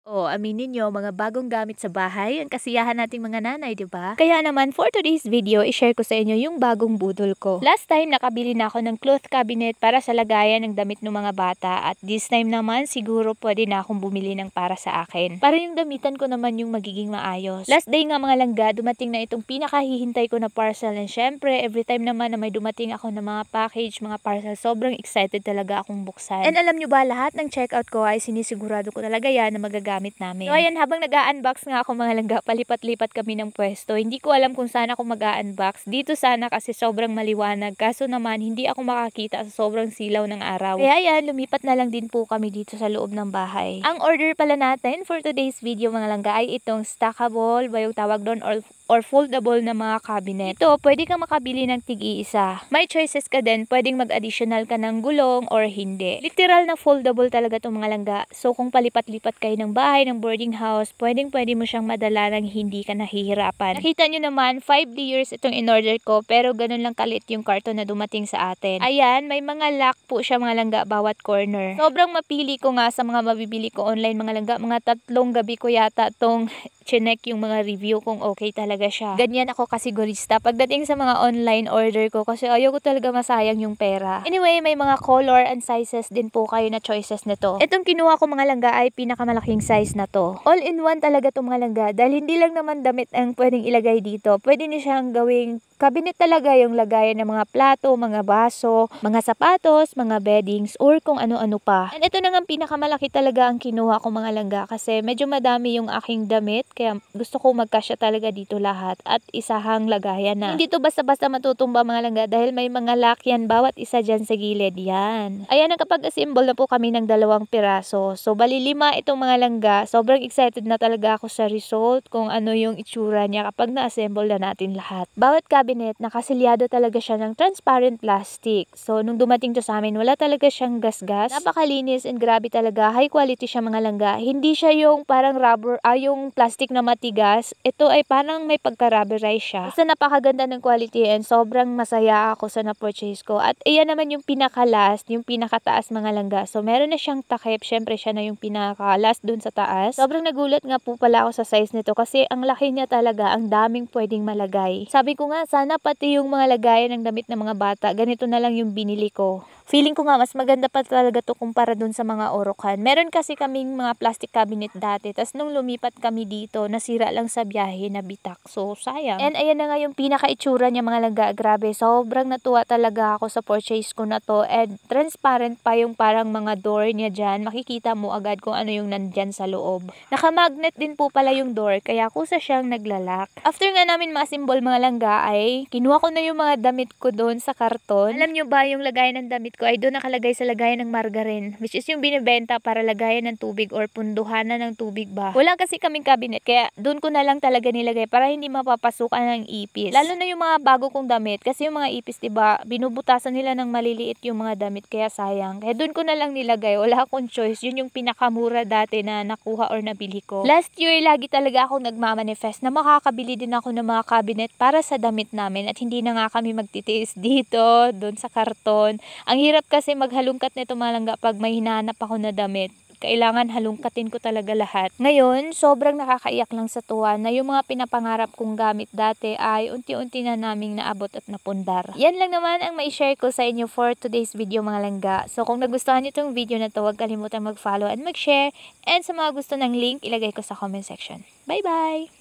O, aminin nyo, mga bagong gamit sa bahay, ang kasiyahan nating mga nanay, di ba? Kaya naman, for today's video, i-share ko sa inyo yung bagong budol ko. Last time, nakabili na ako ng cloth cabinet para sa lagayan ng damit ng mga bata. At this time naman, siguro pwede na akong bumili ng para sa akin. Para yung damitan ko naman yung magiging maayos. Last day nga mga langga, dumating na itong pinakahihintay ko na parcel. And syempre, every time naman na may dumating ako ng mga package, mga parcel, sobrang excited talaga akong buksan. And alam nyo ba, lahat ng checkout ko ay sinisigurado ko talaga yan na magagamit namin. So ayan, habang nag-unbox nga ako mga langga, palipat-lipat kami ng pwesto. Hindi ko alam kung saan ako mag-unbox. Dito sana kasi sobrang maliwanag. Kaso naman, hindi ako makakita sa sobrang silaw ng araw. Kaya yan, lumipat na lang din po kami dito sa loob ng bahay. Ang order pala natin for today's video mga langga ay itong stackable, ba yung tawag doon, or foldable na mga cabinet. Ito, pwede kang makabili ng tig-iisa. May choices ka din, pwedeng mag-additional ka ng gulong or hindi. Literal na foldable talaga itong mga langga. So kung palipat-lipat kayo ng bahay, ng boarding house, pwede mo siyang madala ng hindi ka nahihirapan. Nakita nyo naman, 5 layers itong in-order ko, pero ganun lang kalit yung karton na dumating sa atin. Ayan, may mga lock po siya mga langga bawat corner. Sobrang mapili ko nga sa mga mabibili ko online mga langga. Mga 3 gabi ko yata tong chinek yung mga review kung okay talaga siya. Ganyan ako kasigurista pagdating sa mga online order ko kasi ayoko talaga masayang yung pera. Anyway, may mga color and sizes din po kayo na choices nito. Itong kinuha ko mga langga ay pinakamalaking size na to. All-in-one talaga itong mga langga dahil hindi lang naman damit ang pwedeng ilagay dito. Pwede niyo siyang gawing cabinet talaga, yung lagayan ng mga plato, mga baso, mga sapatos, mga beddings, or kung ano-ano pa. And ito na nga pinakamalaki talaga ang kinuha ko mga langga kasi medyo madami yung aking damit kaya gusto ko magkasya talaga dito lahat at isahang lagayan na. Hindi to basta-basta matutumba mga langga dahil may mga lock yan bawat isa dyan sa gilid. Yan. Ayan, nakapag-assemble na po kami ng 2 piraso. So, bali 5 itong mga langga. Sobrang excited na talaga ako sa result kung ano yung itsura niya kapag na-assemble na natin lahat. Bawat cabinet, nakasilyado talaga siya ng transparent plastic. So, nung dumating to sa amin, wala talaga siyang gasgas. Napakalinis and grabe talaga. High quality siya mga langga. Hindi siya yung parang rubber, yung plastic na matigas. Ito ay parang may pagka-rubberize siya. Basta napakaganda ng quality and sobrang masaya ako sa na-purchase ko. At iyan naman yung pinaka-last, yung pinaka-taas mga langga. So, meron na siyang takip. Syempre, siya na yung pinaka-last dun sa taas. Sobrang nagulat nga po pala ako sa size nito kasi ang laki niya talaga, ang daming pwedeng malagay. Sabi ko nga, sana pati yung mga lagayan ng damit ng mga bata, ganito na lang yung binili ko. Feeling ko nga, mas maganda pa talaga to kumpara dun sa mga orokan. Meron kasi kaming mga plastic cabinet dati. Tas nung lumipat kami dito, nasira lang sa biyahe na bitak. So, sayang. And ayan na nga yung pinaka-itsura niya mga langga. Grabe, sobrang natuwa talaga ako sa purchase ko na to. And transparent pa yung parang mga door niya dyan. Makikita mo agad kung ano yung nandyan sa loob. Naka-magnet din po pala yung door, kaya kusa siyang naglalak. After nga namin ma-assemble mga langga ay, kinuha ko na yung mga damit ko doon sa karton. Alam nyo ba, yung lagayan ng damit ko ay doon nakalagay sa lagayan ng margarine, which is yung binibenta para lagayan ng tubig or punduhanan ng tubig ba. Wala kasi kaming cabinet, kaya doon ko na lang talaga nilagay para hindi mapapasukan ng ipis. Lalo na yung mga bago kong damit, kasi yung mga ipis, diba, binubutasan nila ng maliliit yung mga damit, kaya sayang. Kaya doon ko na lang nilagay, wala akong choice. Yun yung pinakamura dati na nakuha or nabili ko. Last year, lagi talaga akong nagmamanifest na makakabili din ako ng mga cabinet para sa damit namin at hindi na nga kami magtitiis dito, doon sa karton. Ang hirap kasi maghalungkat nito mga langga pag may hinahanap ako na damit. Kailangan halungkatin ko talaga lahat. Ngayon, sobrang nakakaiyak lang sa tuwa na yung mga pinapangarap kong gamit dati ay unti-unti na naming naabot at napundar. Yan lang naman ang mai-share ko sa inyo for today's video mga langga. So kung nagustuhan niyo itong video na to, huwag kalimutan mag-follow and mag-share. And sa mga gusto ng link, ilagay ko sa comment section. Bye-bye!